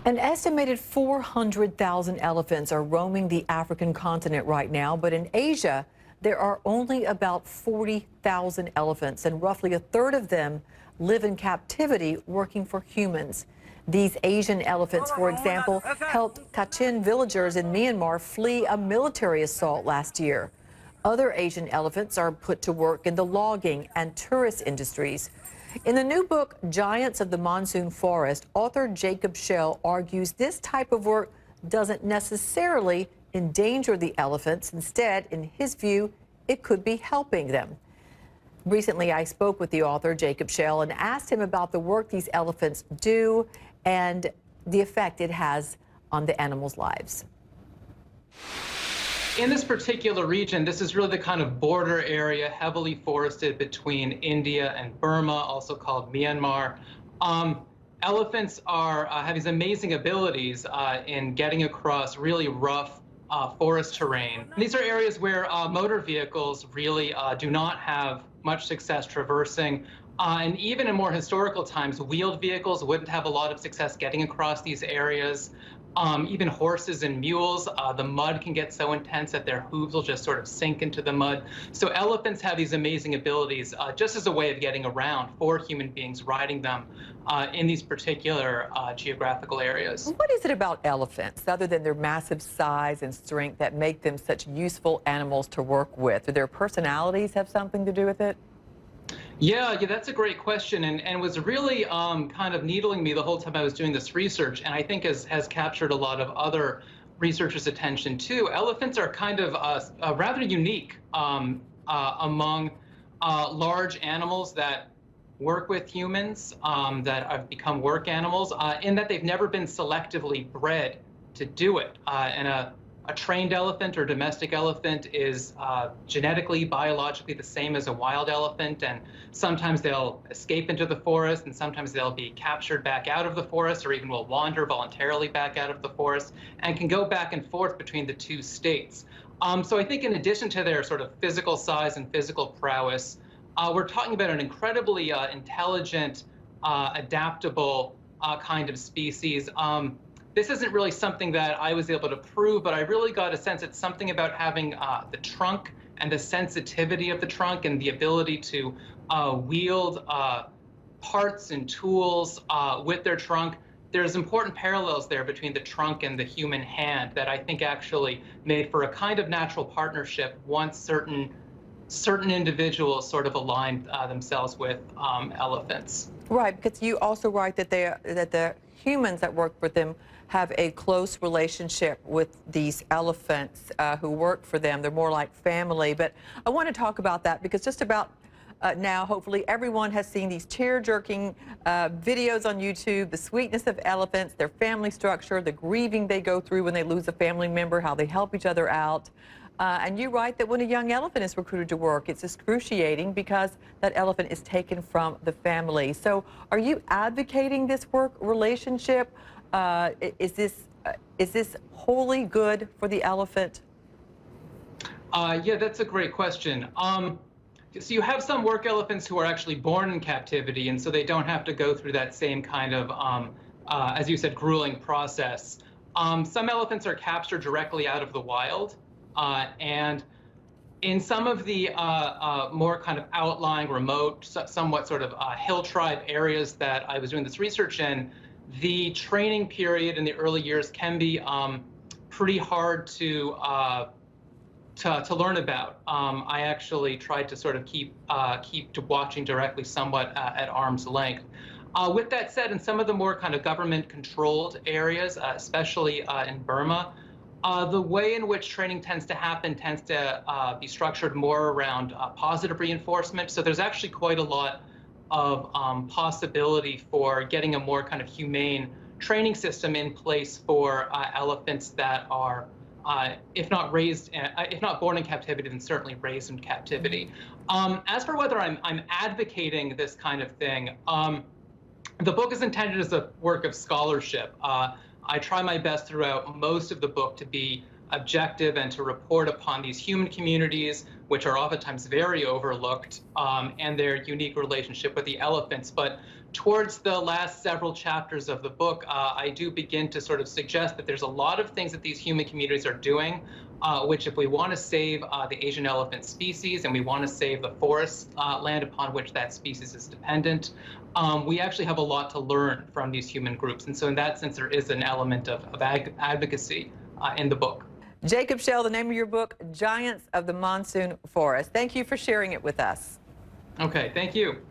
An estimated 400,000 elephants are roaming the African continent right now, but in Asia, there are only about 40,000 elephants, and roughly a third of them live in captivity working for humans. These Asian elephants, for example, helped Kachin villagers in Myanmar flee a military assault last year. Other Asian elephants are put to work in the logging and tourist industries. In the new book, Giants of the Monsoon Forest, author Jacob Schell argues this type of work doesn't necessarily endanger the elephants. Instead, in his view, it could be helping them. Recently, I spoke with the author, Jacob Schell, and asked him about the work these elephants do and the effect it has on the animals' lives. In this particular region, this is really the kind of border area, heavily forested between India and Burma, also called Myanmar. Elephants have these amazing abilities in getting across really rough forest terrain. These are areas where motor vehicles really do not have much success traversing. And even in more historical times, wheeled vehicles wouldn't have a lot of success getting across these areas. Even horses and mules, the mud can get so intense that their hooves will just sort of sink into the mud. So elephants have these amazing abilities just as a way of getting around for human beings riding them in these particular geographical areas. What is it about elephants, other than their massive size and strength, that make them such useful animals to work with? Do their personalities have something to do with it? Yeah, that's a great question, and was really kind of needling me the whole time I was doing this research, and I think has captured a lot of other researchers' attention too. Elephants are kind of rather unique among large animals that work with humans, that have become work animals, in that they've never been selectively bred to do it. And a trained elephant or domestic elephant is genetically, biologically the same as a wild elephant, and sometimes they'll escape into the forest, and sometimes they'll be captured back out of the forest, or even will wander voluntarily back out of the forest, and can go back and forth between the two states. So I think in addition to their sort of physical size and physical prowess, we're talking about an incredibly intelligent, adaptable kind of species. This isn't really something that I was able to prove, but I really got a sense it's something about having the trunk and the sensitivity of the trunk and the ability to wield parts and tools with their trunk. There's important parallels there between the trunk and the human hand that I think actually made for a kind of natural partnership once certain individuals sort of aligned themselves with elephants. Right, because you also write that the humans that work with them have a close relationship with these elephants who work for them. They're more like family. But I want to talk about that because just about now, hopefully, everyone has seen these tear-jerking videos on YouTube, the sweetness of elephants, their family structure, the grieving they go through when they lose a family member, how they help each other out. And you write that when a young elephant is recruited to work, it's excruciating because that elephant is taken from the family. So are you advocating this work relationship? Is this wholly good for the elephant? Yeah, that's a great question. So you have some work elephants who are actually born in captivity, and so they don't have to go through that same kind of, as you said, grueling process. Some elephants are captured directly out of the wild. And in some of the more kind of outlying, remote, somewhat sort of hill tribe areas that I was doing this research in, the training period in the early years can be pretty hard to learn about. I actually tried to sort of keep watching directly somewhat at arm's length. With that said, in some of the more kind of government-controlled areas, especially in Burma, the way in which training tends to happen tends to be structured more around positive reinforcement. So there's actually quite a lot of possibility for getting a more kind of humane training system in place for elephants that are, if not born in captivity, then certainly raised in captivity. As for whether I'm advocating this kind of thing, the book is intended as a work of scholarship. I try my best throughout most of the book to be objective and to report upon these human communities, which are oftentimes very overlooked, and their unique relationship with the elephants. But towards the last several chapters of the book, I do begin to sort of suggest that there's a lot of things that these human communities are doing, which if we want to save the Asian elephant species and we want to save the forest land upon which that species is dependent, we actually have a lot to learn from these human groups. And so in that sense, there is an element of advocacy in the book. Jacob Schell, the name of your book, Giants of the Monsoon Forest. Thank you for sharing it with us. Okay, thank you.